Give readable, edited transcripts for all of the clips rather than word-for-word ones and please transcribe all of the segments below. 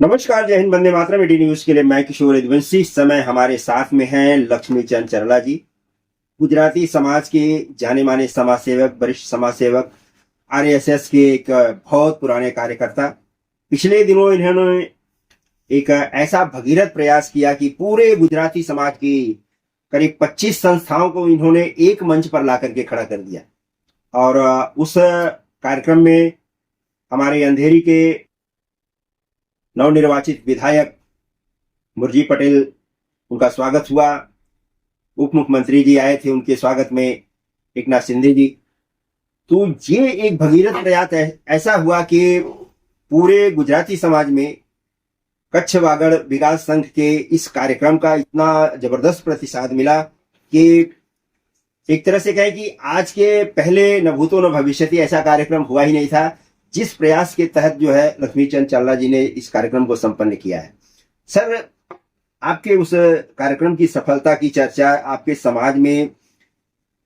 नमस्कार, जय Hind, Vande Mataram. D news के लिए मैं किशोर यदुवंशी। इस समय हमारे साथ में हैं लक्ष्मी चंद चरला जी, गुजराती समाज के जाने माने समाज सेवक, वरिष्ठ समाज सेवक, आरएसएस के एक बहुत पुराने कार्यकर्ता। पिछले दिनों इन्होंने एक ऐसा भगीरथ प्रयास किया कि पूरे गुजराती समाज की करीब 25 संस्थाओं को इन्होंने एक मंच पर ला करके खड़ा कर दिया। और उस कार्यक्रम में हमारे अंधेरी के नवनिर्वाचित विधायक मुरजी पटेल, उनका स्वागत हुआ। उप मुख्यमंत्री जी आए थे, उनके स्वागत में एकनाथ शिंदे जी। तो ये एक भगीरथ प्रयास ऐसा हुआ कि पूरे गुजराती समाज में कच्छ वागड़ विकास संघ के इस कार्यक्रम का इतना जबरदस्त प्रतिसाद मिला कि एक तरह से कहें कि आज के पहले न भूतो न भविष्यति ऐसा कार्यक्रम हुआ ही नहीं था, जिस प्रयास के तहत जो है लक्ष्मी चंद चरला जी ने इस कार्यक्रम को संपन्न किया है। सर, आपके उस कार्यक्रम की सफलता की चर्चा आपके समाज में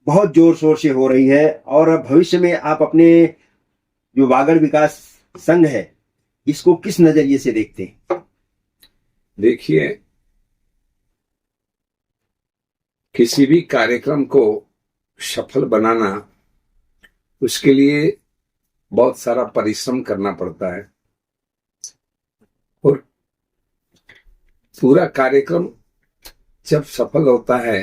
बहुत जोर शोर से हो रही है, और भविष्य में आप अपने जो वागड़ विकास संघ है इसको किस नजरिए से देखते हैं? देखिए, किसी भी कार्यक्रम को सफल बनाना, उसके लिए बहुत सारा परिश्रम करना पड़ता है, और पूरा कार्यक्रम जब सफल होता है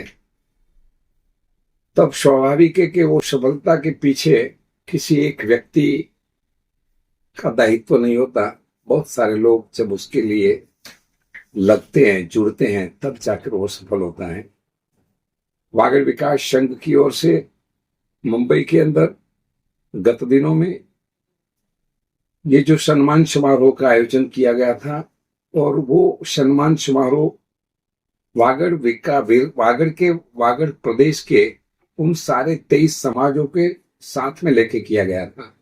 तब स्वाभाविक है कि वो सफलता के पीछे किसी एक व्यक्ति का दायित्व नहीं होता। बहुत सारे लोग जब उसके लिए लगते हैं, जुड़ते हैं, तब जाकर वो सफल होता है। वागड़ विकास संघ की ओर से मुंबई के अंदर गत दिनों में ये जो सम्मान समारोह का आयोजन किया गया था, और वो सम्मान समारोह वागड़ प्रदेश के उन सारे 23 समाजों के साथ में लेके किया गया था।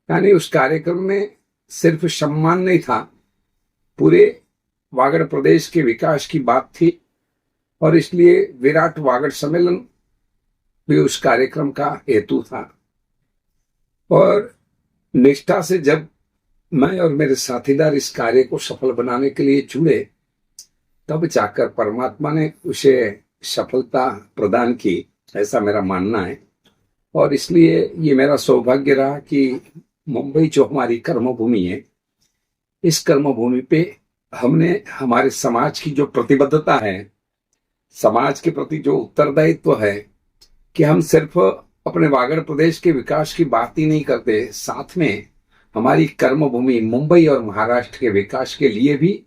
यानी उस कार्यक्रम में सिर्फ सम्मान नहीं था, पूरे वागड़ प्रदेश के विकास की बात थी, और इसलिए विराट वागड़ सम्मेलन भी उस कार्यक्रम का हेतु था। और निष्ठा से जब मैं और मेरे साथीदार इस कार्य को सफल बनाने के लिए जुड़े, तब जाकर परमात्मा ने उसे सफलता प्रदान की, ऐसा मेरा मानना है। और इसलिए ये मेरा सौभाग्य रहा कि मुंबई जो हमारी कर्मभूमि है, इस कर्मभूमि पे हमने हमारे समाज की जो प्रतिबद्धता है, समाज के प्रति जो उत्तरदायित्व है, कि हम सिर्फ अपने वागड़ प्रदेश के विकास की बात ही नहीं करते, साथ में हमारी कर्मभूमि मुंबई और महाराष्ट्र के विकास के लिए भी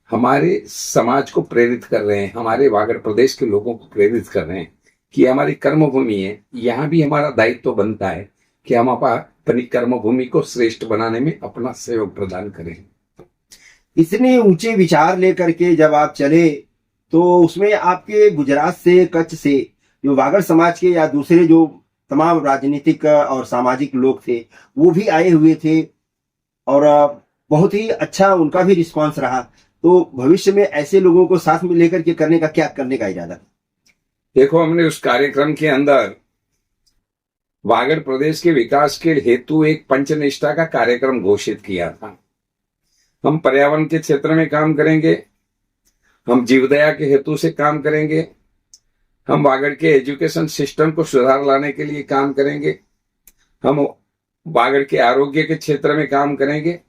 हमारे समाज को प्रेरित कर रहे हैं, हमारे वागड़ प्रदेश के लोगों को प्रेरित कर रहे हैं कि हमारी कर्मभूमि है, यहाँ भी हमारा दायित्व बनता है कि हम अपनी कर्मभूमि को श्रेष्ठ बनाने में अपना सहयोग प्रदान करें। इतने ऊंचे विचार लेकर के जब आप चले, तो उसमें आपके गुजरात से, कच्छ से जो वागड़ समाज के या दूसरे जो तमाम राजनीतिक और सामाजिक लोग थे, वो भी आए हुए थे, और बहुत ही अच्छा उनका भी रिस्पांस रहा। तो भविष्य में ऐसे लोगों को साथ में लेकर के करने का इरादा? देखो, हमने उस कार्यक्रम के अंदर वागड़ प्रदेश के विकास के हेतु एक पंचनिष्ठा का कार्यक्रम घोषित किया था। हम पर्यावरण के क्षेत्र में काम करेंगे, हम जीवदया के हेतु से काम करेंगे, हम वागड़ के एजुकेशन सिस्टम को सुधार लाने के लिए काम करेंगे, हम वागड़ के आरोग्य के क्षेत्र में काम करेंगे।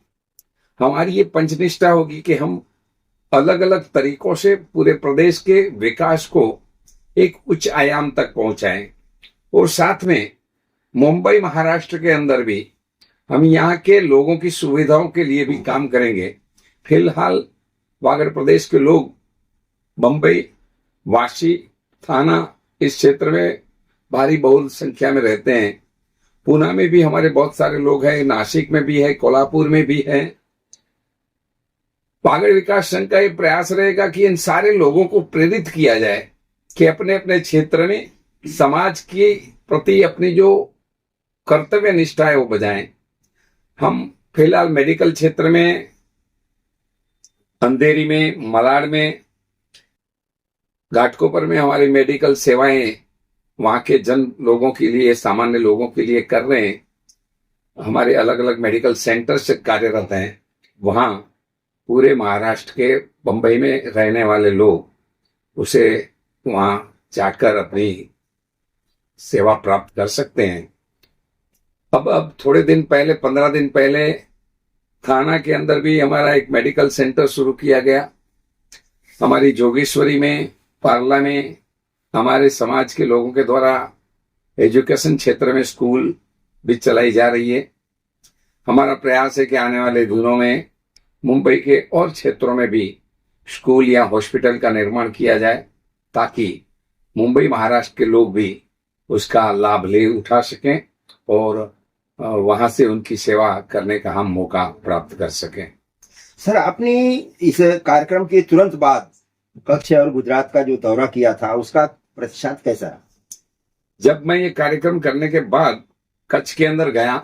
हमारी ये पंचनिष्ठा होगी कि हम अलग अलग तरीकों से पूरे प्रदेश के विकास को एक उच्च आयाम तक पहुंचाएं, और साथ में मुंबई महाराष्ट्र के अंदर भी हम यहाँ के लोगों की सुविधाओं के लिए भी काम करेंगे। फिलहाल वागड़ प्रदेश के लोग मुंबई, वाशी, थाना इस क्षेत्र में भारी बहुल संख्या में रहते हैं। पूना में भी हमारे बहुत सारे लोग हैं, नासिक में भी है, कोल्हापुर में भी है। वागड़ विकास संघ का ये प्रयास रहेगा कि इन सारे लोगों को प्रेरित किया जाए कि अपने अपने क्षेत्र में समाज के प्रति अपनी जो कर्तव्य निष्ठा है वो बजाएं। हम फिलहाल मेडिकल क्षेत्र में अंधेरी में, मलाड में, घाटकोपर में हमारी मेडिकल सेवाएं वहां के जन लोगों के लिए, सामान्य लोगों के लिए कर रहे हैं। हमारे अलग अलग मेडिकल सेंटर से कार्यरत हैं वहां। पूरे महाराष्ट्र के बंबई में रहने वाले लोग उसे वहां जाकर अपनी सेवा प्राप्त कर सकते हैं। अब थोड़े दिन पहले, 15 दिन पहले, थाना के अंदर भी हमारा एक मेडिकल सेंटर शुरू किया गया। हमारी जोगेश्वरी में, पार्ला में हमारे समाज के लोगों के द्वारा एजुकेशन क्षेत्र में स्कूल भी चलाई जा रही है। हमारा प्रयास है कि आने वाले दिनों में मुंबई के और क्षेत्रों में भी स्कूल या हॉस्पिटल का निर्माण किया जाए, ताकि मुंबई महाराष्ट्र के लोग भी उसका लाभ ले उठा सकें और वहां से उनकी सेवा करने का हम मौका प्राप्त कर सकें। सर, आपने इस कार्यक्रम के तुरंत बाद कच्छ और गुजरात का जो दौरा किया था, उसका प्रतिशत कैसा रहा? जब मैं ये कार्यक्रम करने के बाद कच्छ के अंदर गया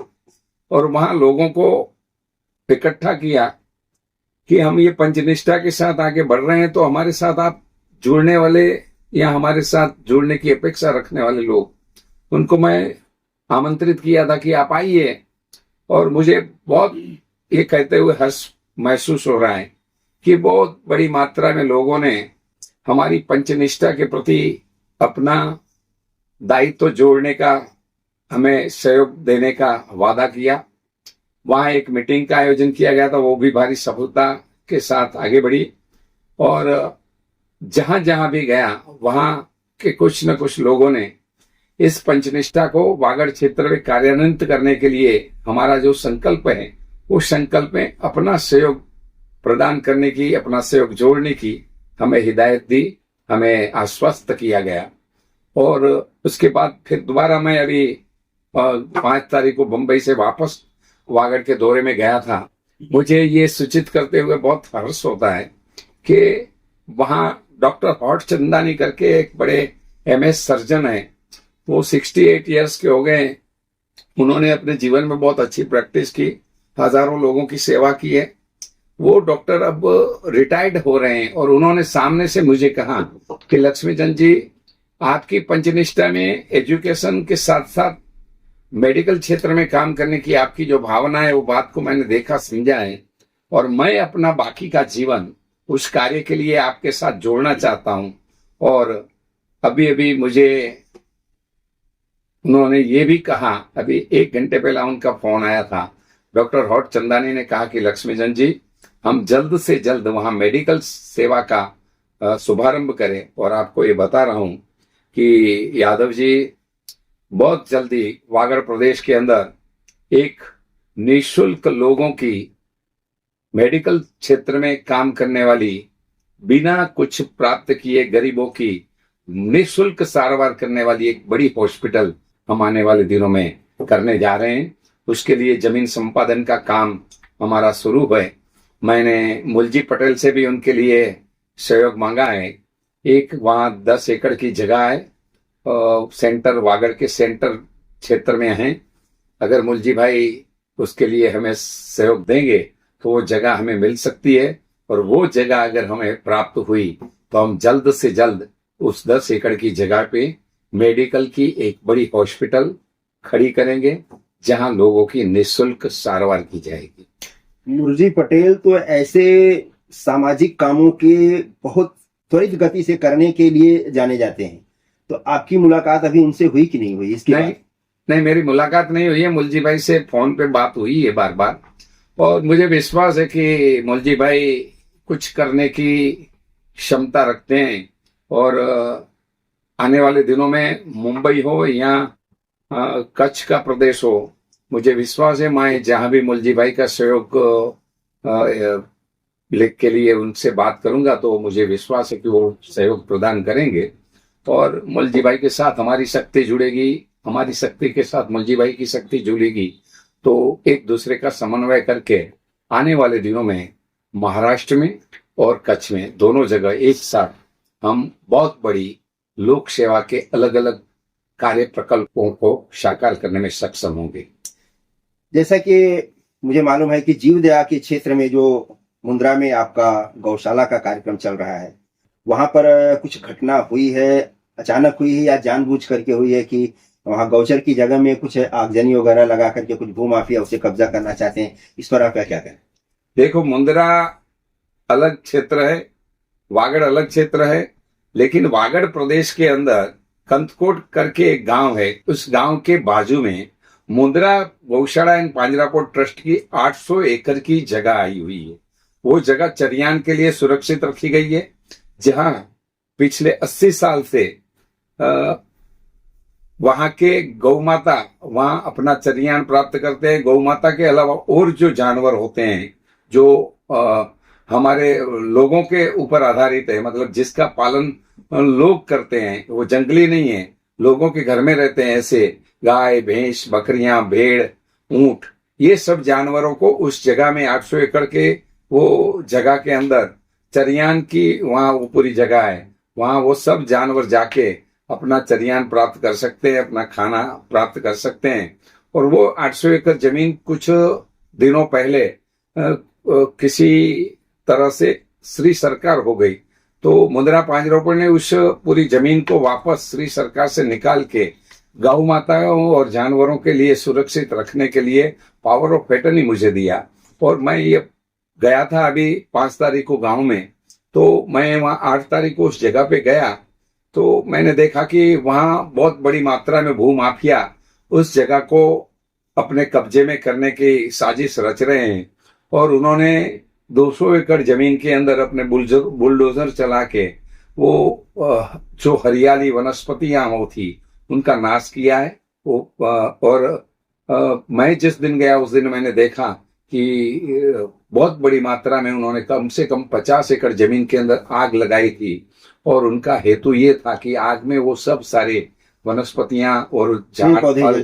और वहां लोगों को इकट्ठा किया कि हम ये पंचनिष्ठा के साथ आगे बढ़ रहे हैं, तो हमारे साथ आप जुड़ने वाले या हमारे साथ जुड़ने की अपेक्षा रखने वाले लोग, उनको मैं आमंत्रित किया था कि आप आइए। और मुझे बहुत ये कहते हुए हर्ष महसूस हो रहा है कि बहुत बड़ी मात्रा में लोगों ने हमारी पंचनिष्ठा के प्रति अपना दायित्व जोड़ने का, हमें सहयोग देने का वादा किया। वहां एक मीटिंग का आयोजन किया गया था, वो भी भारी सफलता के साथ आगे बढ़ी। और जहां जहां भी गया वहां के कुछ न कुछ लोगों ने इस पंचनिष्ठा को वागड़ क्षेत्र में कार्यान्वित करने के लिए हमारा जो संकल्प है, उस संकल्प में अपना सहयोग प्रदान करने की, अपना सहयोग जोड़ने की हमें हिदायत दी, हमें आश्वस्त किया गया। और उसके बाद फिर दोबारा मैं अभी 5 तारीख को बंबई से वापस वागड़ के दौरे में गया था। मुझे ये सूचित करते हुए बहुत हर्ष होता है कि वहां डॉक्टर हॉट चंदानी करके एक बड़े MS सर्जन है, वो 68 इयर्स के हो गए। उन्होंने अपने जीवन में बहुत अच्छी प्रैक्टिस की, हजारों लोगों की सेवा की है। वो डॉक्टर अब रिटायर्ड हो रहे हैं और उन्होंने सामने से मुझे कहा कि लक्ष्मीचंद जी, आपकी पंचनिष्ठा में एजुकेशन के साथ साथ मेडिकल क्षेत्र में काम करने की आपकी जो भावना है, वो बात को मैंने देखा, समझा है, और मैं अपना बाकी का जीवन उस कार्य के लिए आपके साथ जोड़ना चाहता हूं। और अभी अभी मुझे उन्होंने ये भी कहा, अभी 1 घंटे पहले उनका फोन आया था, डॉक्टर हॉट चंदानी ने कहा कि लक्ष्मीचंद जी, हम जल्द से जल्द वहां मेडिकल सेवा का शुभारंभ करें। और आपको ये बता रहा हूं कि यादव जी, बहुत जल्दी वागड़ प्रदेश के अंदर एक निःशुल्क लोगों की मेडिकल क्षेत्र में काम करने वाली, बिना कुछ प्राप्त किए गरीबों की निःशुल्क सारवार करने वाली एक बड़ी हॉस्पिटल हम आने वाले दिनों में करने जा रहे हैं। उसके लिए जमीन संपादन का काम हमारा शुरू है। मैंने मुलजी पटेल से भी उनके लिए सहयोग मांगा है। एक वहां 10 एकड़ की जगह है, सेंटर वागड़ के सेंटर क्षेत्र में है। अगर मुलजी भाई उसके लिए हमें सहयोग देंगे तो वो जगह हमें मिल सकती है, और वो जगह अगर हमें प्राप्त हुई तो हम जल्द से जल्द उस 10 एकड़ की जगह पे मेडिकल की एक बड़ी हॉस्पिटल खड़ी करेंगे, जहां लोगों की निःशुल्क सारवार की जाएगी। मुलजी पटेल तो ऐसे सामाजिक कामों के बहुत त्वरित गति से करने के लिए जाने जाते हैं, तो आपकी मुलाकात अभी उनसे हुई कि नहीं हुई? इसके बाद नहीं, मेरी मुलाकात नहीं हुई है। मुलजी भाई से फोन पे बात हुई है बार बार, और मुझे विश्वास है कि मुलजी भाई कुछ करने की क्षमता रखते हैं। और आने वाले दिनों में मुंबई हो या कच्छ का प्रदेश हो, मुझे विश्वास है मैं जहां भी मुलजी भाई का सहयोग के लिए उनसे बात करूंगा, तो मुझे विश्वास है कि वो सहयोग प्रदान करेंगे। और मुलजी भाई के साथ हमारी शक्ति जुड़ेगी, हमारी शक्ति के साथ मुलजी भाई की शक्ति जुड़ेगी, तो एक दूसरे का समन्वय करके आने वाले दिनों में महाराष्ट्र में और कच्छ में दोनों जगह एक साथ हम बहुत बड़ी लोक सेवा के अलग अलग कार्य प्रकल्पों को साकार करने में सक्षम होंगे। जैसा कि मुझे मालूम है कि जीवदया के क्षेत्र में जो मुंद्रा में आपका गौशाला का कार्यक्रम चल रहा है, वहां पर कुछ घटना हुई है, अचानक हुई है या जानबूझ करके हुई है कि वहां गौचर की जगह में कुछ आगजनी वगैरह लगा करके कुछ भूमाफिया उसे कब्जा करना चाहते हैं? इस पर आप क्या कहें? देखो, मुंद्रा अलग क्षेत्र है, वागड़ अलग क्षेत्र है, लेकिन वागड़ प्रदेश के अंदर कंथकोट करके एक गांव है। उस गांव के बाजू में मुंद्रा गौशाला एंड पांजरापोर्ट ट्रस्ट की 800 एकड़ की जगह आई हुई है। वो जगह चरियान के लिए सुरक्षित रखी गई है, जहां पिछले 80 साल से वहां के गौ माता वहां अपना चरियान प्राप्त करते हैं। गौ माता के अलावा और जो जानवर होते हैं जो हमारे लोगों के ऊपर आधारित है, मतलब जिसका पालन लोग करते हैं, वो जंगली नहीं है, लोगों के घर में रहते हैं, ऐसे गाय, भैंस, बकरियां, भेड़, ऊंट, ये सब जानवरों को उस जगह में 800 एकड़ के वो जगह के अंदर चरियान की वहां वो पूरी जगह है, वहां वो सब जानवर जाके अपना चरियान प्राप्त कर सकते हैं, अपना खाना प्राप्त कर सकते हैं। और वो 800 एकड़ जमीन कुछ दिनों पहले किसी तरह से श्री सरकार हो गई, तो मुंद्रा पांजरोपण ने उस पूरी जमीन को वापस श्री सरकार से निकाल के गौ माताओं और जानवरों के लिए सुरक्षित रखने के लिए पावर ऑफ एटर्नी मुझे दिया। और मैं ये गया था अभी 5 तारीख को गांव में, तो मैं वहां 8 तारीख को उस जगह पे गया, तो मैंने देखा कि वहां बहुत बड़ी मात्रा में भूमाफिया उस जगह को अपने कब्जे में करने की साजिश रच रहे हैं। और उन्होंने 200 एकड़ जमीन के अंदर अपने बुलडोजर चला के वो जो हरियाली वनस्पतियां वो थी उनका नाश किया है। और मैं जिस दिन गया उस दिन मैंने देखा कि बहुत बड़ी मात्रा में उन्होंने कम से कम 50 एकड़ जमीन के अंदर आग लगाई थी। और उनका हेतु ये था कि आग में वो सब सारे वनस्पतियां और झाड़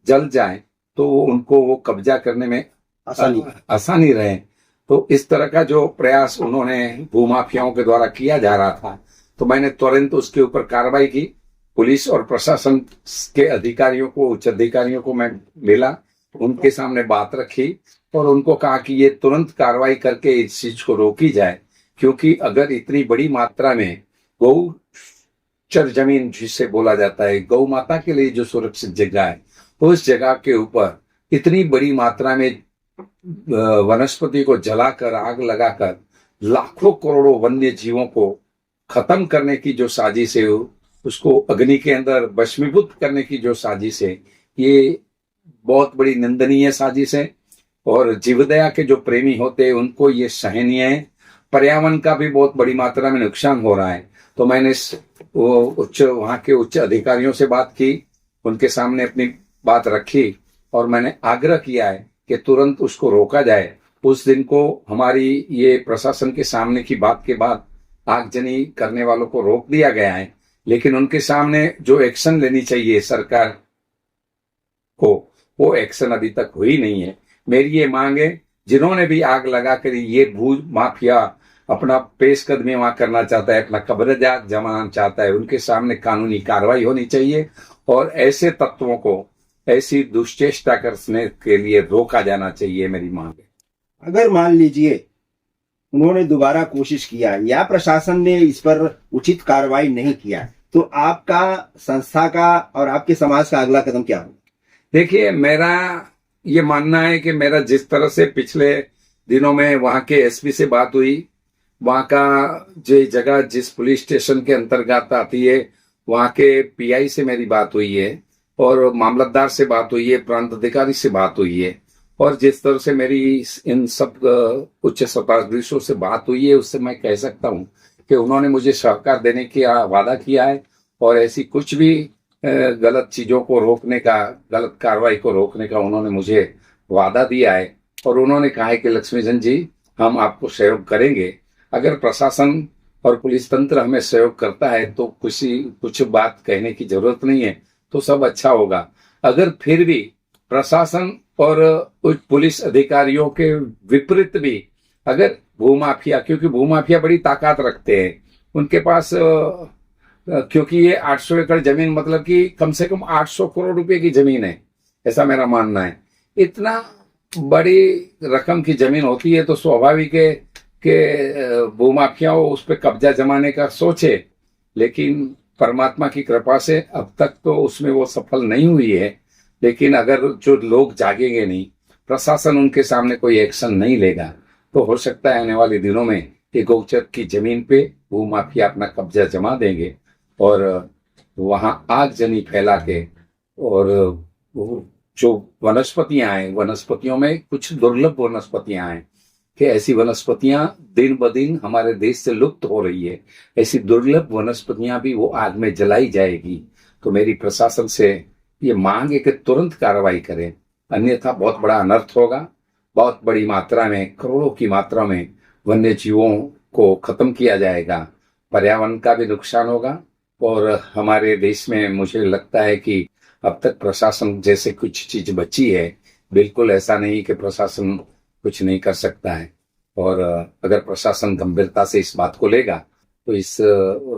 जल जाएं, तो उनको वो कब्जा करने में आसानी रहे। तो इस तरह का जो प्रयास उन्होंने भूमाफियाओं के द्वारा किया जा रहा था, तो मैंने तुरंत उसके ऊपर कार्रवाई की। पुलिस और प्रशासन के अधिकारियों को, उच्च अधिकारियों को मैं मिला, उनके सामने बात रखी और उनको कहा कि ये तुरंत कार्रवाई करके इस चीज को रोकी जाए, क्योंकि अगर इतनी बड़ी मात्रा में गौचर जमीन जिसे बोला जाता है, गौ माता के लिए जो सुरक्षित जगह है, उस जगह के ऊपर इतनी बड़ी मात्रा में वनस्पति को जलाकर, आग लगाकर लाखों करोड़ों वन्य जीवों को खत्म करने की जो साजिश है, उसको अग्नि के अंदर भस्मीभूत करने की जो साजिश है, ये बहुत बड़ी निंदनीय साजिश है। और जीवदया के जो प्रेमी होते हैं उनको ये सहनीय है। पर्यावरण का भी बहुत बड़ी मात्रा में नुकसान हो रहा है। तो मैंने वहां के उच्च अधिकारियों से बात की, उनके सामने अपनी बात रखी और मैंने आग्रह किया है कि तुरंत उसको रोका जाए। उस दिन को हमारी ये प्रशासन के सामने की बात के बाद आगजनी करने वालों को रोक दिया गया है, लेकिन उनके सामने जो एक्शन लेनी चाहिए सरकार को, वो एक्शन अभी तक हुई नहीं है। मेरी ये मांग है, जिन्होंने भी आग लगाकर ये भू माफिया अपना पेशकदमी वहां करना चाहता है, अपना कब्जा जमाना चाहता है, उनके सामने कानूनी कार्रवाई होनी चाहिए और ऐसे तत्वों को ऐसी दुष्चेष्टा करने के लिए रोका जाना चाहिए, मेरी मांग है। अगर मान लीजिए उन्होंने दोबारा कोशिश किया या प्रशासन ने इस पर उचित कार्रवाई नहीं किया, तो आपका, संस्था का और आपके समाज का अगला कदम क्या होगा? देखिए, मेरा ये मानना है कि मेरा जिस तरह से पिछले दिनों में वहां के एसपी से बात हुई, वहां का जो जगह जिस पुलिस स्टेशन के अंतर्गत आती है, वहां के पीआई से मेरी बात हुई है और मामलतदार से बात हुई है, प्रांत अधिकारी से बात हुई है, और जिस तरह से मेरी इन सब उच्च शताधीशों से बात हुई है, उससे मैं कह सकता हूं कि उन्होंने मुझे सहकार देने की वादा किया है और ऐसी कुछ भी गलत चीजों को रोकने का, गलत कार्रवाई को रोकने का उन्होंने मुझे वादा दिया है। और उन्होंने कहा है कि लक्ष्मीजन जी, हम आपको सहयोग करेंगे। अगर प्रशासन और पुलिस तंत्र हमें सहयोग करता है तो कुछ बात कहने की जरूरत नहीं है, तो सब अच्छा होगा। अगर फिर भी प्रशासन और पुलिस अधिकारियों के विपरीत भी अगर भूमाफिया, क्योंकि भूमाफिया बड़ी ताकत रखते हैं, उनके पास क्योंकि ये 800 एकड़ जमीन मतलब कि कम से कम 800 करोड़ रुपए की जमीन है, ऐसा मेरा मानना है। इतना बड़ी रकम की जमीन होती है तो स्वाभाविक है कि भूमाफियाओं उस पर कब्जा जमाने का सोचे, लेकिन परमात्मा की कृपा से अब तक तो उसमें वो सफल नहीं हुई है। लेकिन अगर जो लोग जागेंगे नहीं, प्रशासन उनके सामने कोई एक्शन नहीं लेगा, तो हो सकता है आने वाले दिनों में कि गौचर की जमीन पे भूमाफिया अपना कब्जा जमा देंगे और वहां आगजनी फैला के, और वो जो वनस्पतियां हैं, वनस्पतियों में कुछ दुर्लभ वनस्पतियां हैं कि ऐसी वनस्पतियां दिन ब दिन हमारे देश से लुप्त हो रही है, ऐसी दुर्लभ वनस्पतियां भी वो आग में जलाई जाएगी। तो मेरी प्रशासन से ये मांग है कि तुरंत कार्रवाई करें, अन्यथा बहुत बड़ा अनर्थ होगा। बहुत बड़ी मात्रा में, करोड़ों की मात्रा में वन्य जीवों को खत्म किया जाएगा, पर्यावरण का भी नुकसान होगा। और हमारे देश में मुझे लगता है कि अब तक प्रशासन जैसे कुछ चीज बची है, बिल्कुल ऐसा नहीं कि प्रशासन कुछ नहीं कर सकता है। और अगर प्रशासन गंभीरता से इस बात को लेगा तो इस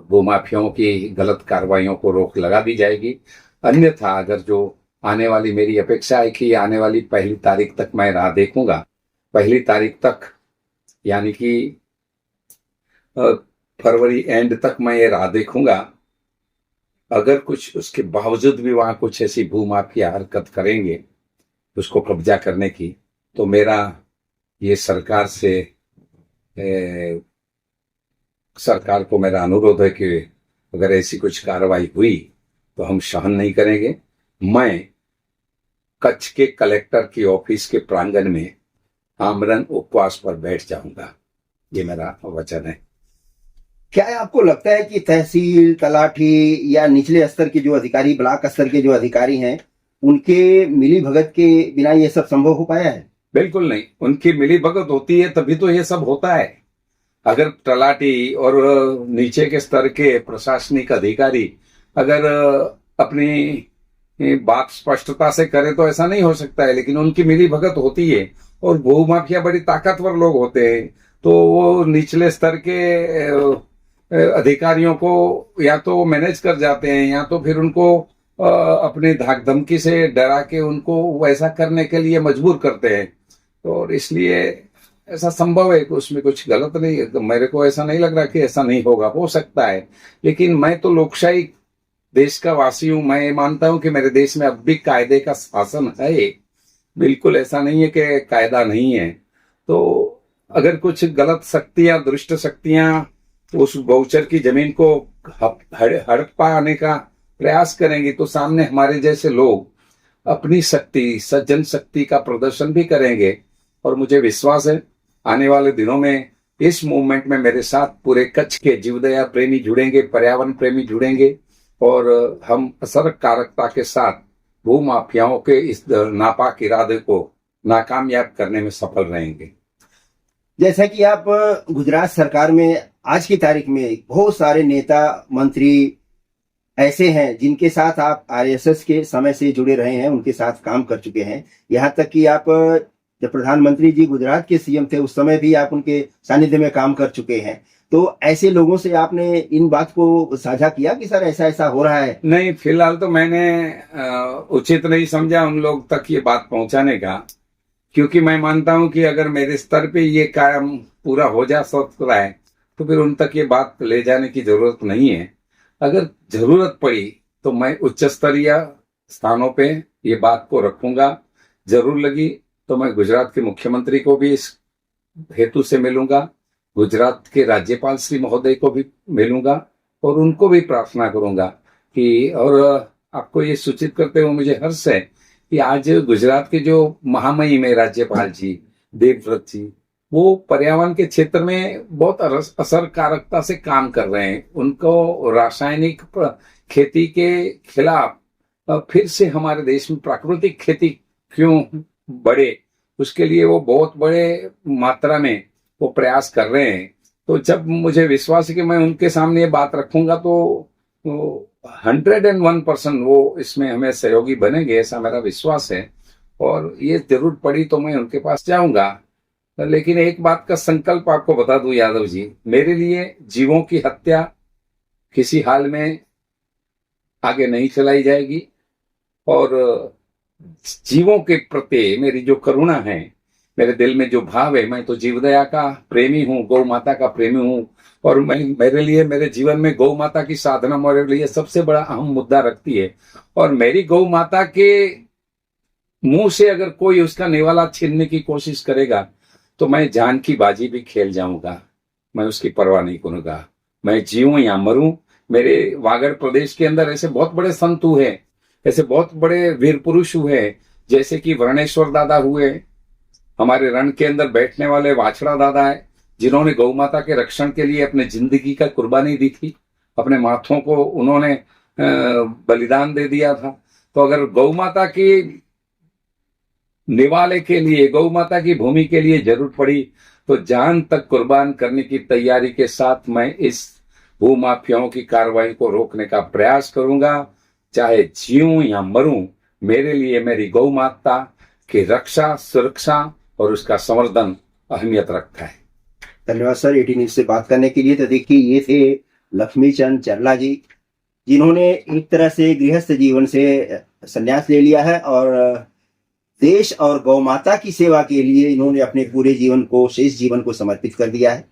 भूमाफियाओं की गलत कार्रवाइयों को रोक लगा दी जाएगी। अन्यथा अगर जो आने वाली, मेरी अपेक्षा है कि आने वाली 1 तारीख तक मैं राह देखूंगा। 1 तारीख तक यानी कि फरवरी एंड तक मैं ये राह देखूंगा। अगर कुछ उसके बावजूद भी वहां कुछ ऐसी भूमाफिया हरकत करेंगे उसको कब्जा करने की, तो मेरा ये सरकार को मेरा अनुरोध है कि अगर ऐसी कुछ कार्रवाई हुई तो हम सहन नहीं करेंगे। मैं कच्छ के कलेक्टर की ऑफिस के प्रांगण में आमरण उपवास पर बैठ जाऊंगा, ये मेरा वचन है। क्या आपको लगता है कि तहसील, तलाठी या निचले स्तर के जो अधिकारी, ब्लॉक स्तर के जो अधिकारी हैं, उनके मिली भगत के बिना ये सब संभव हो पाया है? बिल्कुल नहीं, उनकी मिली भगत होती है तभी तो ये सब होता है। अगर तलाठी और नीचे के स्तर के प्रशासनिक अधिकारी अगर अपनी बात स्पष्टता से करे तो ऐसा नहीं हो सकता है, लेकिन उनकी मिली भगत होती है। और भूमाफिया बड़ी ताकतवर लोग होते हैं, तो वो निचले स्तर के अधिकारियों को या तो मैनेज कर जाते हैं या तो फिर उनको अपनी धाक धमकी से डरा के उनको वैसा करने के लिए मजबूर करते हैं। और इसलिए ऐसा संभव है कि उसमें कुछ गलत नहीं है। तो मेरे को ऐसा नहीं लग रहा कि ऐसा नहीं होगा, हो सकता है। लेकिन मैं तो लोकशाही देश का वासी हूं, मैं मानता हूं कि मेरे देश में अब भी कायदे का शासन है। बिल्कुल ऐसा नहीं है कि कायदा नहीं है। तो अगर कुछ गलत शक्तियां, दुष्ट शक्तियां उस गौचर की जमीन को हड़प पाने का प्रयास करेंगे तो सामने हमारे जैसे लोग अपनी शक्ति, सज्जन शक्ति का प्रदर्शन भी करेंगे। और मुझे विश्वास है आने वाले दिनों में इस मूवमेंट में मेरे साथ पूरे कच्छ के जीवदया प्रेमी जुड़ेंगे, पर्यावरण प्रेमी जुड़ेंगे और हम असरकारकता के साथ भूमाफियाओं के इस नापाक इरादे को नाकामयाब करने में सफल रहेंगे। जैसा कि आप गुजरात सरकार में आज की तारीख में बहुत सारे नेता, मंत्री ऐसे हैं जिनके साथ आप आरएसएस के समय से जुड़े रहे हैं, उनके साथ काम कर चुके हैं। यहाँ तक कि आप जब प्रधानमंत्री जी गुजरात के सीएम थे उस समय भी आप उनके सानिध्य में काम कर चुके हैं। तो ऐसे लोगों से आपने इन बात को साझा किया कि सर ऐसा ऐसा हो रहा है? नहीं, फिलहाल तो मैंने उचित नहीं समझा उन लोग तक ये बात पहुंचाने का, क्योंकि मैं मानता हूं कि अगर मेरे स्तर पे ये काम पूरा हो जा सकता है तो फिर उन तक ये बात ले जाने की जरूरत नहीं है। अगर जरूरत पड़ी तो मैं उच्च स्तरीय स्थानों पे ये बात को रखूंगा। जरूर लगी तो मैं गुजरात के मुख्यमंत्री को भी इस हेतु से मिलूंगा, गुजरात के राज्यपाल श्री महोदय को भी मिलूंगा और उनको भी प्रार्थना करूंगा कि, और आपको ये सूचित करते हुए मुझे हर्ष है कि आज गुजरात के जो महामहिम राज्यपाल जी देवव्रत जी, वो पर्यावरण के क्षेत्र में बहुत असरकारकता से काम कर रहे हैं। उनको रासायनिक खेती के खिलाफ फिर से हमारे देश में प्राकृतिक खेती क्यों बढ़े, उसके लिए वो बहुत बड़े मात्रा में वो प्रयास कर रहे हैं। तो जब मुझे विश्वास है कि मैं उनके सामने ये बात रखूंगा तो 101% वो इसमें हमें सहयोगी बनेंगे, ऐसा मेरा विश्वास है। और ये जरूरत पड़ी तो मैं उनके पास जाऊंगा। लेकिन एक बात का संकल्प आपको बता दूं यादव जी, मेरे लिए जीवों की हत्या किसी हाल में आगे नहीं चलाई जाएगी। और जीवों के प्रति मेरी जो करुणा है, मेरे दिल में जो भाव है, मैं तो जीवदया का प्रेमी हूँ, गौ माता का प्रेमी हूँ। और मेरे लिए, मेरे जीवन में गौ माता की साधना मेरे लिए सबसे बड़ा अहम मुद्दा रखती है। और मेरी गौ माता के मुंह से अगर कोई उसका निवाला छीनने की कोशिश करेगा तो मैं जान की बाजी भी खेल जाऊंगा। मैं उसकी परवाह नहीं करूंगा। मैं जीऊं या मरूं, मेरे वागड़ प्रदेश के अंदर ऐसे बहुत बड़े संत हुए, ऐसे बहुत बड़े वीर पुरुष हुए, जैसे कि वर्णेश्वर दादा हुए, हमारे रण के अंदर बैठने वाले वाछड़ा दादा है, जिन्होंने गौ माता के रक्षण के लिए अपनी जिंदगी का कुर्बानी दी थी, अपने माथों को उन्होंने बलिदान दे दिया था। तो अगर गौ माता की निवाले के लिए, गौ माता की भूमि के लिए जरूरत पड़ी तो जान तक कुर्बान करने की तैयारी के साथ मैं इस भूमाफियाओं की कार्रवाई को रोकने का प्रयास करूंगा। चाहे जीऊं या मरूं, मेरे लिए मेरी गौ माता की रक्षा, सुरक्षा और उसका संवर्धन अहमियत रखता है। धन्यवाद सर 18 न्यूज से बात करने के लिए। तो देखिए, ये थे लक्ष्मी चंद चरला जी, जिन्होंने एक तरह से गृहस्थ जीवन से संन्यास ले लिया है और देश और गौ माता की सेवा के लिए इन्होंने अपने पूरे जीवन को, शेष जीवन को समर्पित कर दिया है।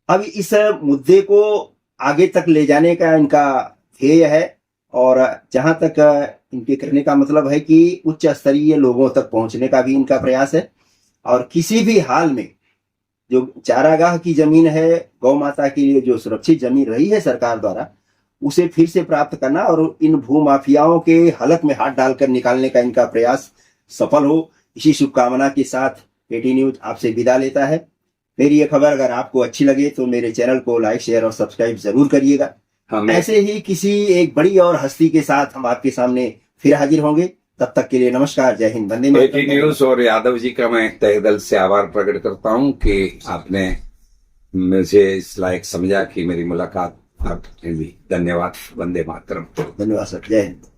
अब इस मुद्दे को आगे तक ले जाने का इनका ध्येय है और जहां तक इनके करने का मतलब है कि उच्च स्तरीय लोगों तक पहुंचने का भी इनका प्रयास है और किसी भी हाल में जो चारागाह की जमीन है, गौ माता के लिए जो सुरक्षित जमीन रही है सरकार द्वारा, उसे फिर से प्राप्त करना और इन भूमाफियाओं के हलक में हाथ डालकर निकालने का इनका प्रयास सफल हो, इसी शुभकामना के साथ 18 न्यूज आपसे विदा लेता है। मेरी ये खबर अगर आपको अच्छी लगे तो मेरे चैनल को लाइक, शेयर और सब्सक्राइब जरूर करिएगा। ऐसे ही किसी एक बड़ी और हस्ती के साथ हम आपके सामने फिर हाजिर होंगे। तब तक के लिए नमस्कार, जय हिंद, वंदे मातरम। 18 न्यूज और यादव जी का मैं तहे दिल से आभार प्रकट करता हूं कि आपने मुझे इस लायक समझा कि मेरी मुलाकात आपने भी। धन्यवाद। वंदे मातरम। धन्यवाद सर, जय हिंद।